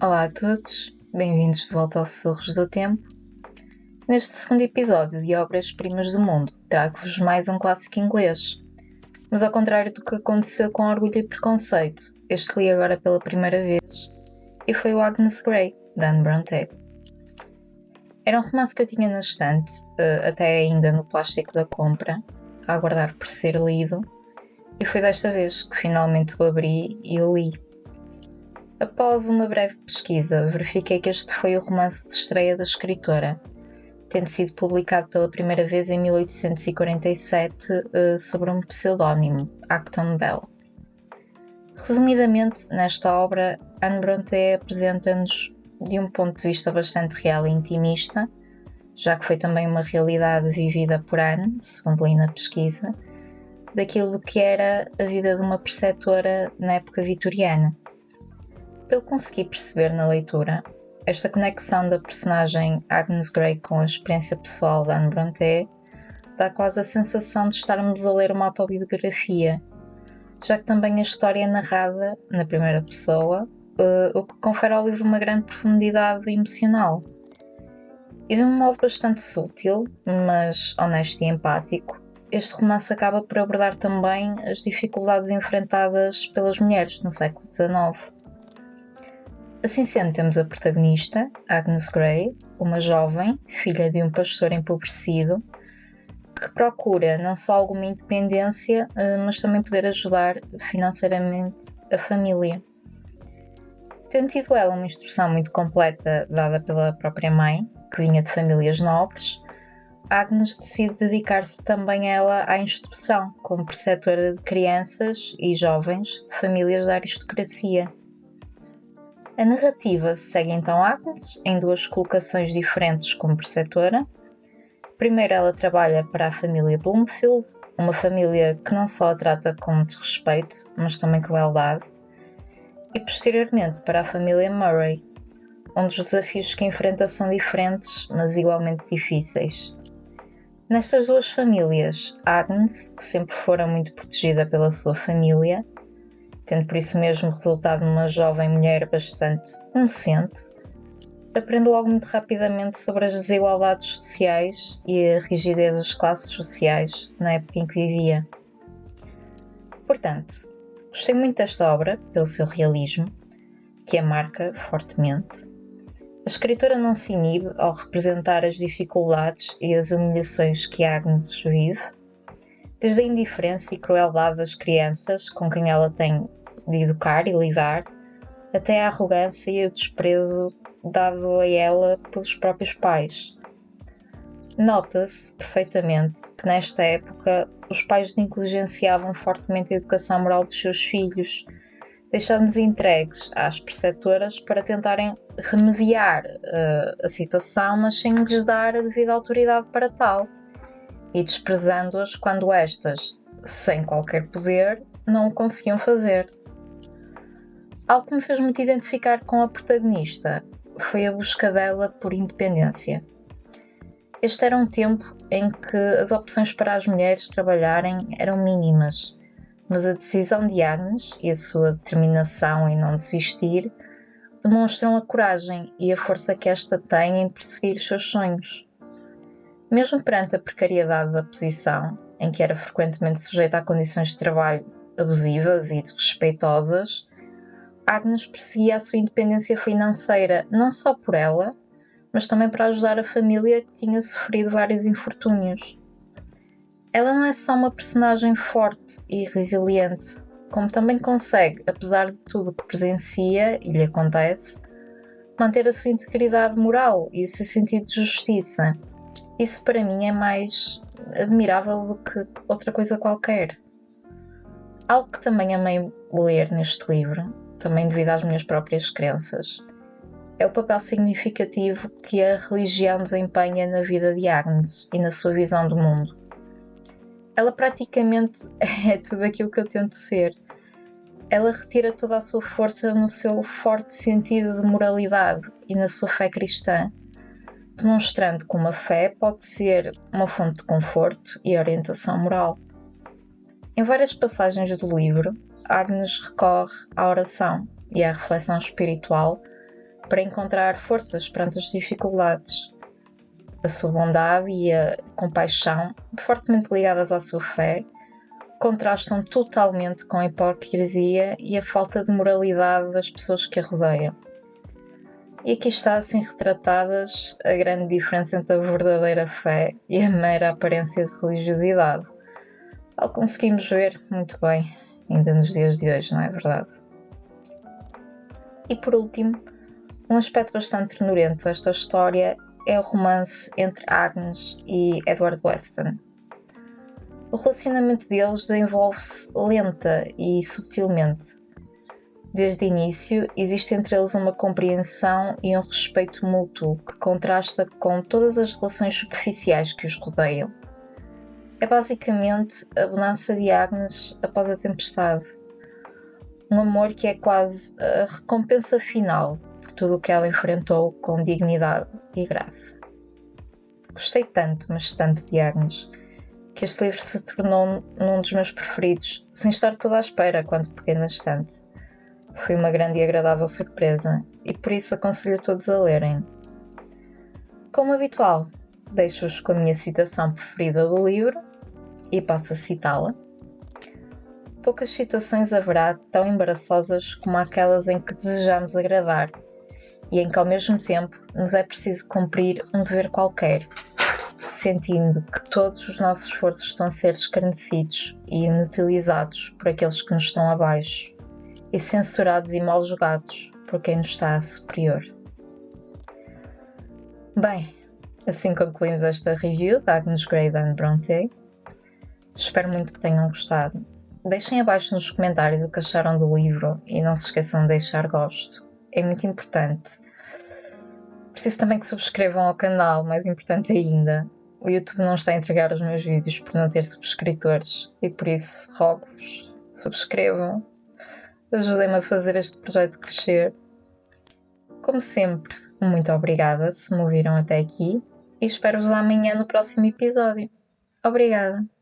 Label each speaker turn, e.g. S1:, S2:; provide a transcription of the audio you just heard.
S1: Olá a todos, bem-vindos de volta aos Sussurros do Tempo. Neste segundo episódio de Obras-Primas do Mundo, trago-vos mais um clássico inglês. Mas ao contrário do que aconteceu com Orgulho e Preconceito, este li agora pela primeira vez e foi o Agnes Grey, de Anne Brontë. Era um romance que eu tinha na estante, até ainda no plástico da compra, a aguardar por ser lido, e foi desta vez que finalmente o abri e o li. Após uma breve pesquisa, verifiquei que este foi o romance de estreia da escritora, tendo sido publicado pela primeira vez em 1847 sob um pseudónimo, Acton Bell. Resumidamente, nesta obra, Anne Brontë apresenta-nos de um ponto de vista bastante real e intimista, já que foi também uma realidade vivida por Anne, segundo li na pesquisa, daquilo que era a vida de uma preceptora na época vitoriana. Eu consegui perceber na leitura esta conexão da personagem Agnes Grey com a experiência pessoal de Anne Brontë dá quase a sensação de estarmos a ler uma autobiografia, já que também a história é narrada na primeira pessoa, o que confere ao livro uma grande profundidade emocional. E de um modo bastante sutil, mas honesto e empático, este romance acaba por abordar também as dificuldades enfrentadas pelas mulheres no século XIX. Assim sendo, temos a protagonista, Agnes Grey, uma jovem, filha de um pastor empobrecido, que procura não só alguma independência, mas também poder ajudar financeiramente a família. Tendo tido ela uma instrução muito completa dada pela própria mãe, que vinha de famílias nobres, Agnes decide dedicar-se também ela à instrução, como preceptora de crianças e jovens de famílias da aristocracia. A narrativa segue então Agnes em duas colocações diferentes como preceptora. Primeiro ela trabalha para a família Bloomfield, uma família que não só a trata com desrespeito, mas também crueldade. E posteriormente para a família Murray, onde os desafios que enfrenta são diferentes, mas igualmente difíceis. Nestas duas famílias, Agnes, que sempre fora muito protegida pela sua família, tendo por isso mesmo resultado numa jovem mulher bastante inocente, aprende logo muito rapidamente sobre as desigualdades sociais e a rigidez das classes sociais na época em que vivia. Portanto, gostei muito desta obra pelo seu realismo, que a marca fortemente. A escritora não se inibe ao representar as dificuldades e as humilhações que Agnes vive, desde a indiferença e crueldade das crianças com quem ela tem de educar e lidar, até a arrogância e o desprezo dado a ela pelos próprios pais. Nota-se perfeitamente que nesta época os pais negligenciavam fortemente a educação moral dos seus filhos, deixando-nos entregues às preceptoras para tentarem remediar a situação, mas sem lhes dar a devida autoridade para tal, e desprezando-as quando estas, sem qualquer poder, não o conseguiam fazer. Algo que me fez muito identificar com a protagonista foi a busca dela por independência. Este era um tempo em que as opções para as mulheres trabalharem eram mínimas, mas a decisão de Agnes e a sua determinação em não desistir demonstram a coragem e a força que esta tem em perseguir os seus sonhos. Mesmo perante a precariedade da posição, em que era frequentemente sujeita a condições de trabalho abusivas e desrespeitosas, Agnes perseguia a sua independência financeira não só por ela, mas também para ajudar a família que tinha sofrido vários infortúnios. Ela não é só uma personagem forte e resiliente, como também consegue, apesar de tudo o que presencia e lhe acontece, manter a sua integridade moral e o seu sentido de justiça. Isso para mim é mais admirável do que outra coisa qualquer. Algo que também amei ler neste livro, também devido às minhas próprias crenças, é o papel significativo que a religião desempenha na vida de Agnes e na sua visão do mundo. Ela praticamente é tudo aquilo que eu tento ser. Ela retira toda a sua força no seu forte sentido de moralidade e na sua fé cristã, demonstrando como a fé pode ser uma fonte de conforto e orientação moral. Em várias passagens do livro, Agnes recorre à oração e à reflexão espiritual para encontrar forças perante as dificuldades. A sua bondade e a compaixão, fortemente ligadas à sua fé, contrastam totalmente com a hipocrisia e a falta de moralidade das pessoas que a rodeiam. E aqui está assim retratadas a grande diferença entre a verdadeira fé e a mera aparência de religiosidade. Ao conseguimos ver muito bem, ainda nos dias de hoje, não é verdade? E por último, um aspecto bastante ternurento desta história é o romance entre Agnes e Edward Weston. O relacionamento deles desenvolve-se lenta e subtilmente. Desde o início, existe entre eles uma compreensão e um respeito mútuo que contrasta com todas as relações superficiais que os rodeiam. É basicamente a bonança de Agnes após a tempestade. Um amor que é quase a recompensa final por tudo o que ela enfrentou com dignidade e graça. Gostei tanto, mas tanto de Agnes, que este livro se tornou num dos meus preferidos, sem estar toda à espera quando peguei na estante. Foi uma grande e agradável surpresa, e por isso aconselho a todos a lerem. Como habitual, deixo-vos com a minha citação preferida do livro, e passo a citá-la. Poucas situações haverá tão embaraçosas como aquelas em que desejamos agradar, e em que ao mesmo tempo nos é preciso cumprir um dever qualquer, sentindo que todos os nossos esforços estão a ser escarnecidos e inutilizados por aqueles que nos estão abaixo, e censurados e mal julgados por quem nos está superior. Bem, assim concluímos esta review da Agnes Grey da Anne Brontë. Espero muito que tenham gostado. Deixem abaixo nos comentários o que acharam do livro e não se esqueçam de deixar gosto. É muito importante. Preciso também que subscrevam ao canal, mais importante ainda. O YouTube não está a entregar os meus vídeos por não ter subscritores e por isso rogo-vos, subscrevam. Ajudem-me a fazer este projeto crescer. Como sempre, muito obrigada se me ouviram até aqui e espero-vos amanhã no próximo episódio. Obrigada!